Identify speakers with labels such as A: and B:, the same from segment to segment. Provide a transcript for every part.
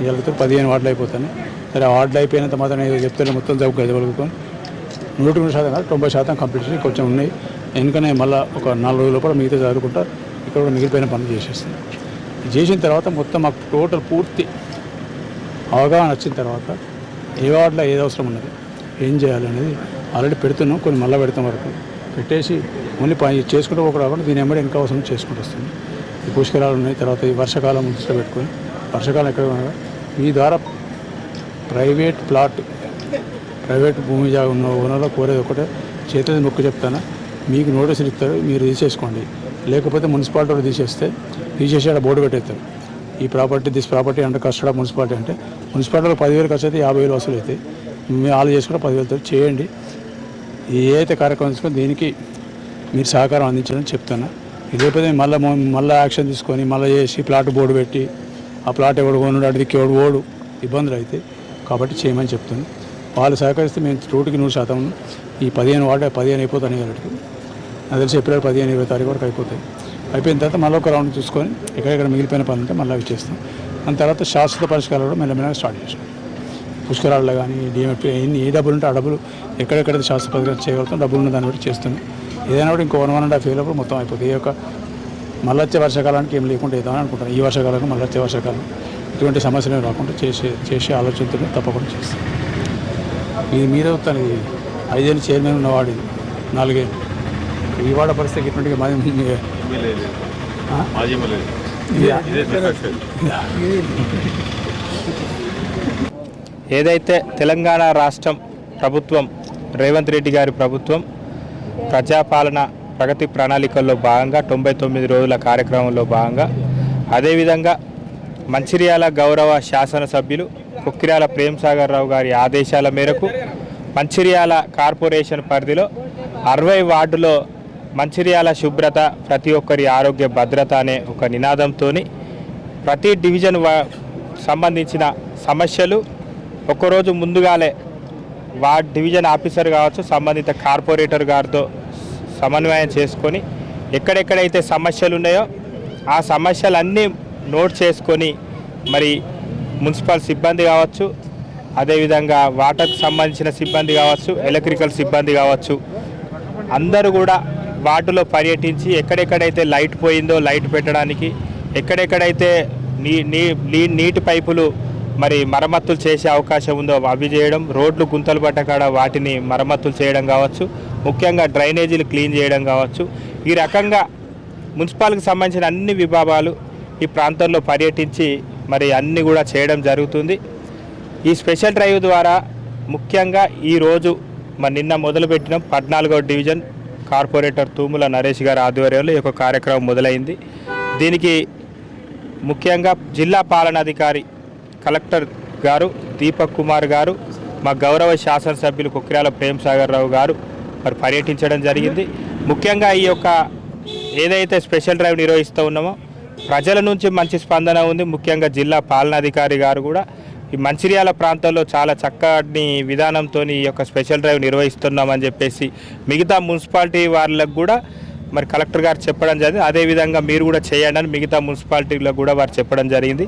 A: వీళ్ళతో 15 వార్డులు అయిపోతాయి. సరే ఆ వార్డులు అయిపోయినంత మాత్రం ఏదో చెప్తే మొత్తం చదువుకోగలుగుతాం. 100% కాదు, 90% కంప్లీట్ కొంచెం ఉన్నాయి. ఎందుకనే మళ్ళీ ఒక 4 రోజుల లోపల మిగతా చదువుకుంటా ఇక్కడ కూడా మిగిలిపోయిన పనులు చేసేస్తాం. చేసిన తర్వాత మొత్తం మాకు టోటల్ పూర్తి అవగాహన వచ్చిన తర్వాత ఏ వార్డులో ఏది అవసరం ఉన్నది, ఏం చేయాలనేది ఆల్రెడీ పెడుతున్నాం. కొన్ని మళ్ళీ పెడతాం వరకు పెట్టేసి ఓన్లీ పని చేసుకుంటూ ఒక రాకుండా దీని వెంబడి ఇంకా అవసరం చేసుకుంటూ వస్తుంది. ఈ పుష్కరాలు ఉన్నాయి. తర్వాత ఈ వర్షాకాలం దృష్టిలో పెట్టుకొని వర్షాకాలం ఎక్కడ మీ ద్వారా ప్రైవేట్ ప్లాట్, ప్రైవేట్ భూమి జాగా ఉన్న ఓనర్లో కోరేది ఒకటే, చేతులు మొక్కు చెప్తాను, మీకు నోటీసులు ఇస్తారు, మీరు తీసేసుకోండి. లేకపోతే మున్సిపాలిటీ వాళ్ళు తీసేసి అక్కడ బోర్డు పెట్టేస్తారు, ఈ ప్రాపర్టీ దిస్ ప్రాపర్టీ అంటే కస్టడీ ఆఫ్ మున్సిపాలిటీ. అంటే మున్సిపాలిటీలో 10,000 ఖర్చు అయితే 50,000 వసూలు అవుతాయి. వాళ్ళు చేసుకుంటే 10,000తో చేయండి. ఏదైతే కార్యక్రమం తీసుకొని దీనికి మీరు సహకారం అందించాలని చెప్తాను. లేకపోతే మళ్ళీ యాక్షన్ తీసుకొని మళ్ళీ చేసి ప్లాట్ బోర్డు పెట్టి ఆ ప్లాట్ ఎవడు కొనుడు అడిగి ఎవడు ఓడు ఇబ్బందులు అయితే కాబట్టి చేయమని చెప్తాను. వాళ్ళు సహకరిస్తే మేము 100% ఈ 15 వార్డు 15 అయిపోతాయి. కాబట్టి నాకు తెలిసి ఏప్రిల్ 15-20 తారీఖు వరకు అయిపోతాయి. అయిపోయిన తర్వాత మళ్ళీ ఒక రౌండ్ చూసుకొని ఎక్కడెక్కడ మిగిలిపోయిన పనులు ఉంటే మళ్ళీ అవి చేస్తాం. దాని తర్వాత శాశ్వత పరిష్కారాలు కూడా మెల్లమెల్లగా స్టార్ట్ చేసాం. పుష్కరాల్లో కానీ డిఎంఎఫ్ ఎన్ని ఏ డబ్బులు ఉంటే ఆ డబ్బులు ఎక్కడెక్కడైతే శాశ్వత పరిష్కారం చేయగలుగుతాం, డబ్బులు ఉన్న దాన్ని బట్టి చేస్తున్నాం. ఏదైనా కూడా ఇంకో 1.5 year లోపు మొత్తం అయిపోతుంది. ఈ యొక్క మళ్ళీ వచ్చే వర్షాకాలానికి ఏం లేకుండా అవుతామని అనుకుంటాను. ఈ వర్షాకాలం మళ్ళీ వచ్చే వర్షాకాలం ఇటువంటి సమస్యలు రాకుండా చేసే ఆలోచనతో తప్పకుండా చేస్తాం. ఇది మీరే వస్తాను. 5 ఏళ్ళు చైర్మన్ ఉన్నవాడు 4 ఏళ్ళు ఈ వాడ పరిస్థితి ఇటువంటిగా
B: ఏదైతే తెలంగాణ రాష్ట్రం ప్రభుత్వం, రేవంత్ రెడ్డి గారి ప్రభుత్వం ప్రజాపాలన ప్రగతి ప్రణాళికల్లో భాగంగా 99 రోజుల కార్యక్రమంలో భాగంగా అదేవిధంగా మంచిర్యాల గౌరవ శాసనసభ్యులు కొక్కిరాల ప్రేమ్సాగర్ రావు గారి ఆదేశాల మేరకు మంచిర్యాల కార్పొరేషన్ పరిధిలో 60 వార్డులో మంచిర్యాల శుభ్రత, ప్రతి ఒక్కరి ఆరోగ్య భద్రత అనే ఒక నినాదంతో ప్రతి డివిజన్ సంబంధించిన సమస్యలు ఒక్కరోజు ముందుగాలే వార్డ్ డివిజన్ ఆఫీసర్ కావచ్చు, సంబంధిత కార్పొరేటర్ గారితో సమన్వయం చేసుకొని ఎక్కడెక్కడైతే సమస్యలు ఉన్నాయో ఆ సమస్యలన్నీ నోట్ చేసుకొని మరి మున్సిపల్ సిబ్బంది కావచ్చు, అదేవిధంగా వాటర్కి సంబంధించిన సిబ్బంది కావచ్చు, ఎలక్ట్రికల్ సిబ్బంది కావచ్చు, అందరూ కూడా వార్డులో పర్యటించి ఎక్కడెక్కడైతే లైట్ పోయిందో లైట్ పెట్టడానికి, ఎక్కడెక్కడైతే నీటి పైపులు మరి మరమ్మతులు చేసే అవకాశం ఉందో అవి చేయడం, రోడ్లు గుంతలు పడ్డ కాడ వాటిని మరమ్మతులు చేయడం కావచ్చు, ముఖ్యంగా డ్రైనేజీలు క్లీన్ చేయడం కావచ్చు, ఈ రకంగా మున్సిపాల్కి సంబంధించిన అన్ని విభాగాలు ఈ ప్రాంతంలో పర్యటించి మరి అన్నీ కూడా చేయడం జరుగుతుంది. ఈ స్పెషల్ డ్రైవ్ ద్వారా ముఖ్యంగా ఈరోజు మరి నిన్న మొదలుపెట్టిన 14వ డివిజన్ కార్పొరేటర్ తూముల నరేష్ గారి ఆధ్వర్యంలో ఈ యొక్క కార్యక్రమం మొదలైంది. దీనికి ముఖ్యంగా జిల్లా పాలనాధికారి కలెక్టర్ గారు దీపక్ కుమార్ గారు, మా గౌరవ శాసనసభ్యులు కొక్కిరాల ప్రేమ్సాగర్ రావు గారు మరి పర్యటించడం జరిగింది. ముఖ్యంగా ఈ యొక్క ఏదైతే స్పెషల్ డ్రైవ్ నిర్వహిస్తూ ఉన్నామో ప్రజల నుంచి మంచి స్పందన ఉంది. ముఖ్యంగా జిల్లా పాలనాధికారి గారు కూడా ఈ మంచిర్యాల ప్రాంతంలో చాలా చక్కని విధానంతో ఈ యొక్క స్పెషల్ డ్రైవ్ నిర్వహిస్తున్నామని చెప్పేసి మిగతా మున్సిపాలిటీ వాళ్ళకు కూడా మరి కలెక్టర్ గారు చెప్పడం జరిగింది. అదేవిధంగా మీరు కూడా చేయండి అని మిగతా మున్సిపాలిటీలకు కూడా వారు చెప్పడం జరిగింది.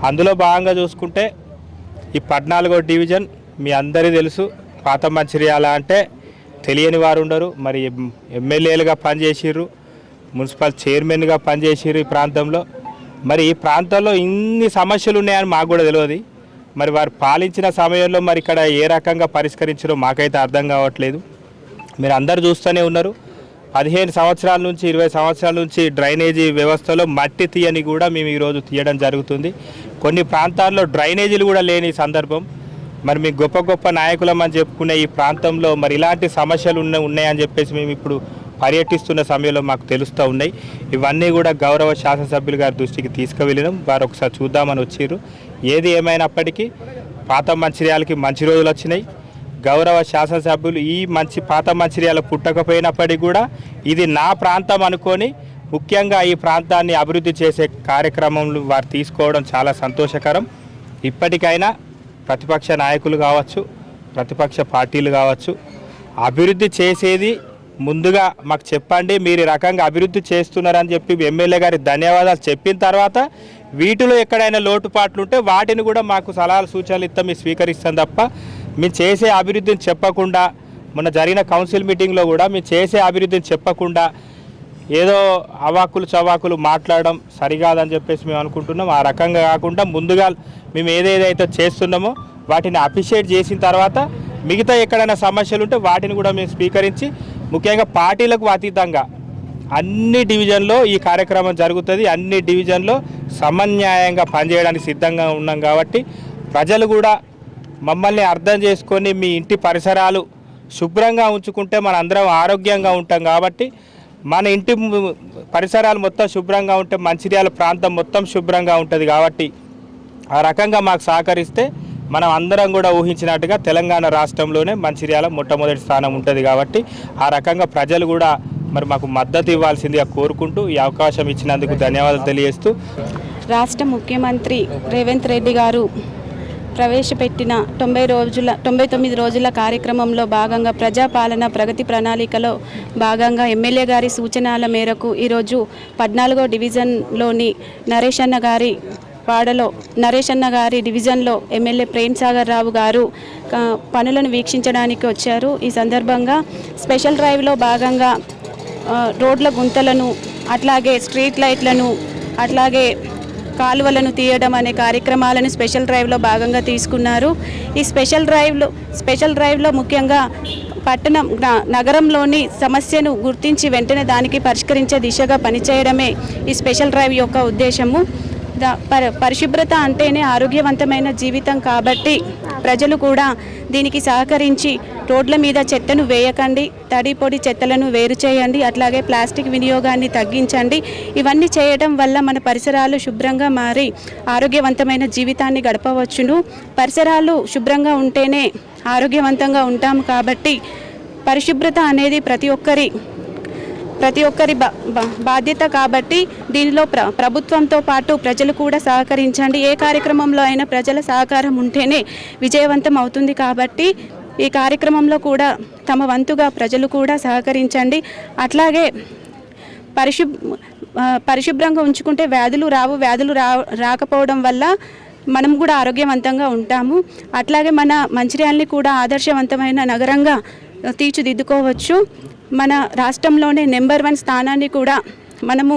B: అందులో భాగంగా చూసుకుంటే ఈ 14వ డివిజన్ మీ అందరికీ తెలుసు. పాత మంచిర్యాల అంటే తెలియని వారు ఉండరు. మరి ఎమ్మెల్యేలుగా పనిచేసిర్రు, మున్సిపల్ చైర్మన్గా పనిచేసిర్రు ఈ ప్రాంతంలో. మరి ఈ ప్రాంతంలో ఇన్ని సమస్యలు ఉన్నాయని మాకు కూడా తెలియదు. మరి వారు పాలించిన సమయంలో మరి ఇక్కడ ఏ రకంగా పరిష్కరించారో మాకైతే అర్థం కావట్లేదు. మీరు అందరు చూస్తూనే ఉన్నారు. 15 సంవత్సరాల నుంచి 20 సంవత్సరాల నుంచి డ్రైనేజీ వ్యవస్థలో మట్టి తీయని కూడా మేము ఈరోజు తీయడం జరుగుతుంది. కొన్ని ప్రాంతాల్లో డ్రైనేజీలు కూడా లేని సందర్భం. మరి మీ గొప్ప గొప్ప నాయకులమని చెప్పుకునే ఈ ప్రాంతంలో మరి ఇలాంటి సమస్యలు ఉన్నాయని చెప్పేసి మేము ఇప్పుడు పర్యటిస్తున్న సమయంలో మాకు తెలుస్తూ ఉన్నాయి. ఇవన్నీ కూడా గౌరవ శాసనసభ్యులు గారి దృష్టికి తీసుకువెళ్ళినాం. వారు ఒకసారి చూద్దామని వచ్చారు. ఏది ఏమైనప్పటికీ పాత మంచిర్యాలకి మంచి రోజులు వచ్చినాయి. గౌరవ శాసనసభ్యులు ఈ పాత మంచిర్యాల పుట్టకపోయినప్పటికీ కూడా ఇది నా ప్రాంతం అనుకొని ముఖ్యంగా ఈ ప్రాంతాన్ని అభివృద్ధి చేసే కార్యక్రమంలో వారు తీసుకోవడం చాలా సంతోషకరం. ఇప్పటికైనా ప్రతిపక్ష నాయకులు కావచ్చు, ప్రతిపక్ష పార్టీలు కావచ్చు, అభివృద్ధి చేసేది ముందుగా మాకు చెప్పండి. మీరు ఈ రకంగా అభివృద్ధి చేస్తున్నారని చెప్పి ఎమ్మెల్యే గారి ధన్యవాదాలు చెప్పిన తర్వాత వీటిలో ఎక్కడైనా లోటుపాట్లు ఉంటే వాటిని కూడా మాకు సలహాలు సూచనలు ఇస్తాం, మేము స్వీకరిస్తాం తప్ప మేము చేసే అభివృద్ధిని చెప్పకుండా, మొన్న జరిగిన కౌన్సిల్ మీటింగ్లో కూడా మేము చేసే అభివృద్ధిని చెప్పకుండా ఏదో అవాకులు చవాకులు మాట్లాడడం సరికాదని చెప్పేసి మేము అనుకుంటున్నాం. ఆ రకంగా కాకుండా ముందుగా మేము ఏదేదైతే చేస్తున్నామో వాటిని అప్రిషియేట్ చేసిన తర్వాత మిగతా ఎక్కడైనా సమస్యలు ఉంటే వాటిని కూడా మేము స్వీకరించి, ముఖ్యంగా పార్టీలకు అతీతంగా అన్ని డివిజన్లో ఈ కార్యక్రమం జరుగుతుంది. అన్ని డివిజన్లో సమన్యాయంగా పనిచేయడానికి సిద్ధంగా ఉన్నాం కాబట్టి ప్రజలు కూడా మమ్మల్ని అర్థం చేసుకొని మీ ఇంటి పరిసరాలు శుభ్రంగా ఉంచుకుంటే మన అందరం ఆరోగ్యంగా ఉంటాం కాబట్టి మన ఇంటి పరిసరాలు మొత్తం శుభ్రంగా ఉంటే మంచిర్యాల ప్రాంతం మొత్తం శుభ్రంగా ఉంటుంది కాబట్టి ఆ రకంగా మాకు సహకరిస్తే మనం అందరం కూడా ఊహించినట్టుగా తెలంగాణ రాష్ట్రంలోనే మంచిర్యాల మొట్టమొదటి స్థానం ఉంటుంది కాబట్టి ఆ రకంగా ప్రజలు కూడా మరి మాకు మద్దతు ఇవ్వాల్సిందిగా కోరుకుంటూ ఈ అవకాశం ఇచ్చినందుకు ధన్యవాదాలు తెలియజేస్తూ,
C: రాష్ట్ర ముఖ్యమంత్రి రేవంత్ రెడ్డి గారు ప్రవేశపెట్టిన 99 రోజుల కార్యక్రమంలో భాగంగా ప్రజాపాలన ప్రగతి ప్రణాళికలో భాగంగా ఎమ్మెల్యే గారి సూచనల మేరకు ఈరోజు 14వ డివిజన్లోని నరేష్ అన్న గారి డివిజన్లో ఎమ్మెల్యే ప్రేమ్ సాగర్ రావు గారు పనులను వీక్షించడానికి వచ్చారు. ఈ సందర్భంగా స్పెషల్ డ్రైవ్లో భాగంగా రోడ్ల గుంతలను, అట్లాగే స్ట్రీట్ లైట్లను, అట్లాగే కాలువలను తీయడం అనే కార్యక్రమాలను స్పెషల్ డ్రైవ్లో భాగంగా తీసుకున్నారు. ఈ స్పెషల్ డ్రైవ్లో ముఖ్యంగా నగరంలోని సమస్యను గుర్తించి వెంటనే దానికి పరిష్కరించే దిశగా పనిచేయడమే ఈ స్పెషల్ డ్రైవ్ యొక్క ఉద్దేశము. పరిశుభ్రత అంటేనే ఆరోగ్యవంతమైన జీవితం కాబట్టి ప్రజలు కూడా దీనికి సహకరించి రోడ్ల మీద చెత్తను వేయకండి, తడి పొడి చెత్తలను వేరు చేయండి, అట్లాగే ప్లాస్టిక్ వినియోగాన్ని తగ్గించండి. ఇవన్నీ చేయడం వల్ల మన పరిసరాలు శుభ్రంగా మారి ఆరోగ్యవంతమైన జీవితాన్ని గడపవచ్చును. పరిసరాలు శుభ్రంగా ఉంటేనే ఆరోగ్యవంతంగా ఉంటాము కాబట్టి పరిశుభ్రత అనేది ప్రతి ఒక్కరి బాధ్యత కాబట్టి దీనిలో ప్రభుత్వంతో పాటు ప్రజలు కూడా సహకరించండి. ఏ కార్యక్రమంలో అయినా ప్రజల సహకారం ఉంటేనే విజయవంతం అవుతుంది కాబట్టి ఈ కార్యక్రమంలో కూడా తమ వంతుగా ప్రజలు కూడా సహకరించండి. అట్లాగే పరిశుభ్రంగా ఉంచుకుంటే వ్యాధులు రాకపోవడం వల్ల మనం కూడా ఆరోగ్యవంతంగా ఉంటాము. అట్లాగే మన మంచిర్యాలని కూడా ఆదర్శవంతమైన నగరంగా తీర్చిదిద్దుకోవచ్చు. మన రాష్ట్రంలోనే నెంబర్ 1 స్థానాన్ని కూడా మనము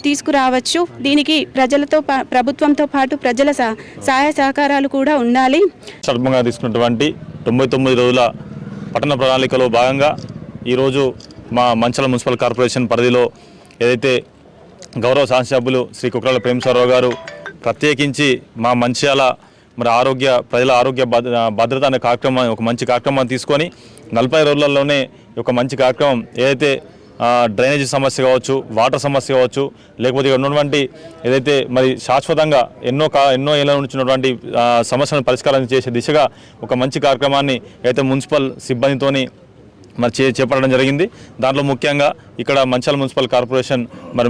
C: తీసుకురావచ్చు. దీనికి ప్రభుత్వంతో పాటు ప్రజల సహాయ సహకారాలు కూడా ఉండాలి.
D: సందర్భంగా తీసుకున్నటువంటి 99 రోజుల పట్టణ ప్రణాళికలో భాగంగా ఈరోజు మా మంచిర్యాల మున్సిపల్ కార్పొరేషన్ పరిధిలో ఏదైతే గౌరవ శాసనసభ్యులు శ్రీ కుక్రాల ప్రేమసాగరరావు గారు ప్రత్యేకించి మా మంచిర్యాల ప్రజల ఆరోగ్య భద్రత అనే కార్యక్రమం, ఒక మంచి కార్యక్రమాన్ని తీసుకొని 40 రోజులలోనే ఒక మంచి కార్యక్రమం ఏదైతే డ్రైనేజీ సమస్య కావచ్చు, వాటర్ సమస్య కావచ్చు, లేకపోతే ఇక్కడ ఉన్నటువంటి ఏదైతే మరి శాశ్వతంగా ఎన్నో ఏళ్ళ నుంచి ఉన్నటువంటి సమస్యలను పరిష్కారం చేసే దిశగా ఒక మంచి కార్యక్రమాన్ని అయితే మున్సిపల్ సిబ్బందితోని చేపట్టడం జరిగింది. దాంట్లో ముఖ్యంగా ఇక్కడ Mancherial municipal corporation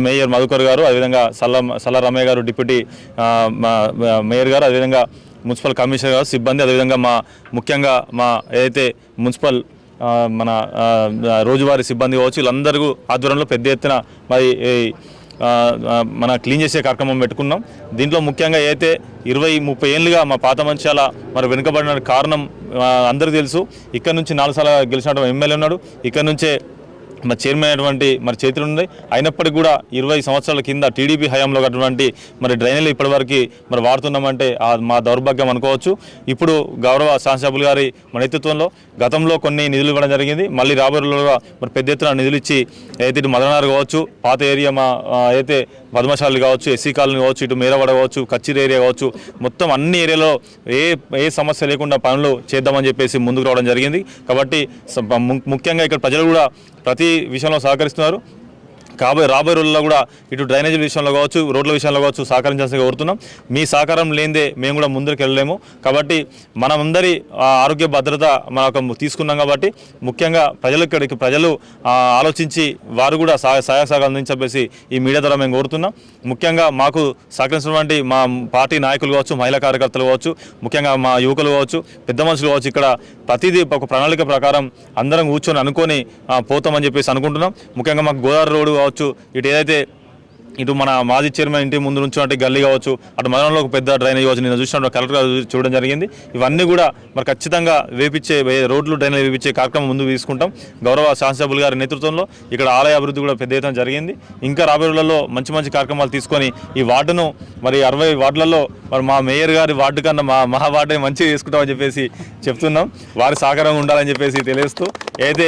D: mayor Madhukar గారు, అదేవిధంగా సల్లా రమయ్య గారు డిప్యూటీ మేయర్ గారు, అదేవిధంగా మున్సిపల్ కమిషనర్ గారు సిబ్బంది, అదేవిధంగా ముఖ్యంగా ఏదైతే మున్సిపల్ రోజువారీ సిబ్బంది కావచ్చు, వీళ్ళందరూ ఆధ్వర్యంలో పెద్ద ఎత్తున క్లీన్ చేసే కార్యక్రమం పెట్టుకున్నాం. దీంట్లో ముఖ్యంగా అయితే 20-30 ఏళ్ళుగా మా పాత మంచిర్యాల వెనుకబడిన కారణం అందరికీ తెలుసు. ఇక్కడ నుంచి 4 సార్లు గెలిచినటువంటి ఎమ్మెల్యే ఉన్నాడు, ఇక్కడ నుంచే చైర్మన్ అయినటువంటి చేతులు ఉన్నాయి. అయినప్పటికీ కూడా 20 సంవత్సరాల కింద టీడీపీ హయాంలో కట్టినటువంటి డ్రైనేజీలు ఇప్పటివరకు వాడుతున్నామంటే మా దౌర్భాగ్యం అనుకోవచ్చు. ఇప్పుడు గౌరవ శాసనసభ్యులు గారి నేతృత్వంలో గతంలో కొన్ని నిధులు ఇవ్వడం జరిగింది. మళ్ళీ రాబోయేలో పెద్ద ఎత్తున నిధులు ఇచ్చి అయితే ఇటు మదననగర్ కావచ్చు, పాత ఏరియా అయితే పద్మశాలి కావచ్చు, ఎస్సీ కాలనీ కావచ్చు, ఇటు మేరవాడ కావచ్చు, కచ్చిరి ఏరియా కావచ్చు, మొత్తం అన్ని ఏరియాలో ఏ సమస్య లేకుండా పనులు చేద్దామని చెప్పేసి ముందుకు రావడం జరిగింది. కాబట్టి ముఖ్యంగా ఇక్కడ ప్రజలు కూడా ప్రతి విషయంలో సహకరిస్తున్నారు. రాబోయే రోజుల్లో కూడా ఇటు డ్రైనేజీల విషయంలో కావచ్చు, రోడ్ల విషయంలో కావచ్చు సహకరించాల్సి కోరుతున్నాం. మీ సహకారం లేనిదే మేము కూడా ముందుకు వెళ్ళలేము. కాబట్టి మనమందరి ఆరోగ్య భద్రత తీసుకున్నాం కాబట్టి ముఖ్యంగా ప్రజలు ఆలోచించి వారు కూడా సహాయకాలు అందించబేసి ఈ మీడియా ద్వారా మేము కోరుతున్నాం. ముఖ్యంగా మాకు సహకరించినటువంటి మా పార్టీ నాయకులు కావచ్చు, మహిళా కార్యకర్తలు కావచ్చు, ముఖ్యంగా మా యువకులు కావచ్చు, పెద్ద మనుషులు కావచ్చు, ఇక్కడ ప్రతిదీ ఒక ప్రణాళిక ప్రకారం అందరం కూర్చొని అనుకొని పోతామని చెప్పేసి అనుకుంటున్నాం. ముఖ్యంగా మాకు గోదావరి రోడ్డు కావచ్చు, ఇటు ఏదైతే ఇటు మన మాజీ చైర్మన్ ఇంటి ముందు నుంచి అంటే గల్లీ కావచ్చు, అటు మనంలో ఒక పెద్ద డ్రైనేజ్ కావచ్చు, నేను చూసినట్టు కలెక్టర్ గారు చూడడం జరిగింది. ఇవన్నీ కూడా మరి ఖచ్చితంగా రోడ్లు డ్రైనేజ్ వేపించే కార్యక్రమం ముందుకు తీసుకుంటాం. గౌరవ శాసనసభ్యులు గారి నేతృత్వంలో ఇక్కడ ఆలయ అభివృద్ధి కూడా పెద్ద ఎత్తున జరిగింది. ఇంకా రాబోయే రోజుల్లో మంచి మంచి కార్యక్రమాలు తీసుకొని ఈ వార్డును మరి 60 వార్డులలో మరి మా మేయర్ గారి వార్డు కన్నా మా వార్డుని మంచిగా చేసుకుంటామని చెప్పేసి చెప్తున్నాం. వారి సహకారం ఉండాలని చెప్పేసి తెలియజేస్తూ అయితే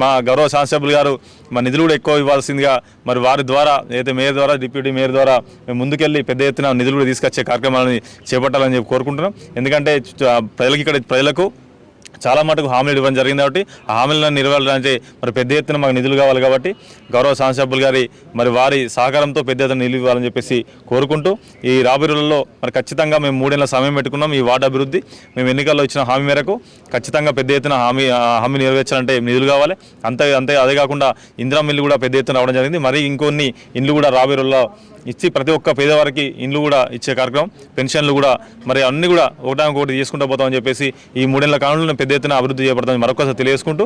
D: మా గౌరవ శాసనసభ్యులు గారు మా నిధులు కూడా ఎక్కువ ఇవ్వాల్సిందిగా మరి వారి ద్వారా అయితే మేయర్ ద్వారా డిప్యూటీ మేయర్ ద్వారా మేము ముందుకెళ్ళి పెద్ద ఎత్తున నిధులు కూడా తీసుకొచ్చే కార్యక్రమాలని చేపట్టాలని చెప్పి కోరుకుంటున్నాం. ఎందుకంటే ప్రజలకు చాలా మటుకు హామీలు ఇవ్వడం జరిగింది కాబట్టి ఆ హామీలను నెరవేరాలంటే మరి పెద్ద ఎత్తున మాకు నిధులు కావాలి కాబట్టి గౌరవ శాసనసభ్యులు గారి మరి వారి సహకారంతో పెద్ద ఎత్తున నిధులు ఇవ్వాలని చెప్పేసి కోరుకుంటూ ఈ రాబోయే రోజుల్లో మరి ఖచ్చితంగా మేము 3 నెలల సమయం పెట్టుకున్నాం. ఈ వార్డు అభివృద్ధి మేము ఎన్నికల్లో ఇచ్చిన హామీ మేరకు ఖచ్చితంగా పెద్ద ఎత్తున హామీ నెరవేర్చాలంటే నిధులు కావాలి. అదే కాకుండా ఇందిరా మిల్లు కూడా పెద్ద ఎత్తున రావడం జరిగింది. మరి ఇంకొన్ని ఇండ్లు కూడా రాబోయే రోజుల్లో ఇచ్చి ప్రతి ఒక్క పేదవారికి ఇండ్లు కూడా ఇచ్చే కార్యక్రమం, పెన్షన్లు కూడా మరి అన్ని కూడా ఒకటి చేసుకుంటూ పోతామని చెప్పేసి ఈ 3 నెలల కాలంలో పెద్ద ఎత్తున అభివృద్ధి చేపడతామని మరొకసారి తెలియజేసుకుంటూ